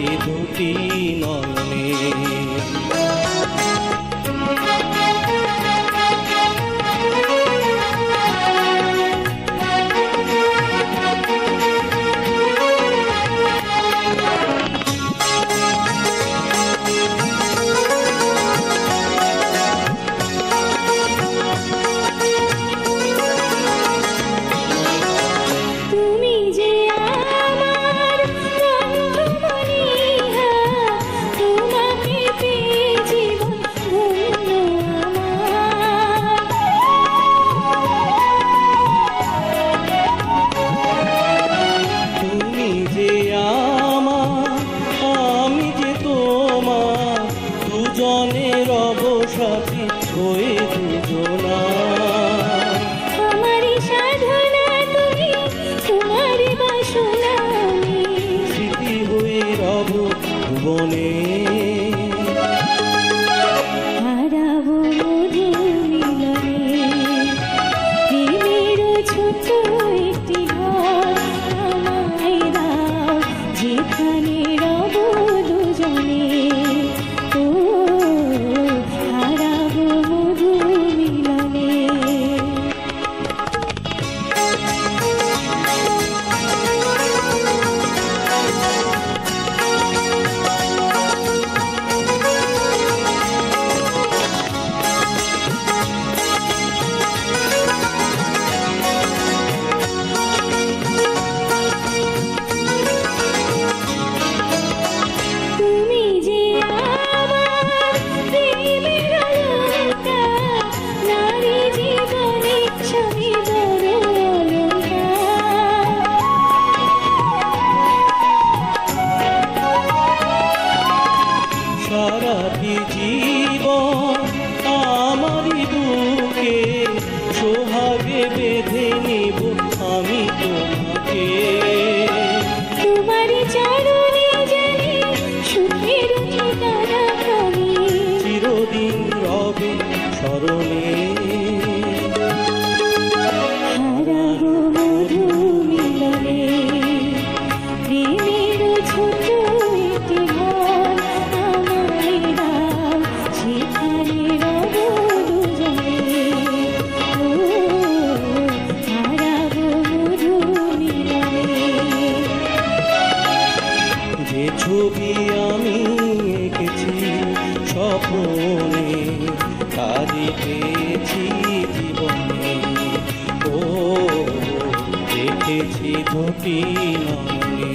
এ দুটি নয়নে। দুজনের অবসাথী হয়ে দুজনা, আমারই সাধনা তুমি, তোমারই বাসনা আমি, স্মৃতি হয়ে রব ভুবনে। হারাবো মধু মিলনে, প্রেমের ছোট্ট একটি ঘর আমায় দাও, যেখানে রব দুজনে। সারাটি জীবন আমারই বুকে সোহাগে বেঁধে নেব আমি তোমাকে, তোমারই চরণে জানি সুখের ঠিকানা আমি, চিরদিন রবে স্মরণে। হারাবো মধু মিলনে, প্রেমের ছোট্ট একটি ঘর আমায় দাও, সেখানে রব দুজনে। ও হারাবো মধু মিলনে। যে ছবি আমি এঁকেছি স্বপ্নে, তারি পেয়েছি জীবনে। ও দেখেছি দুটি নয়নে।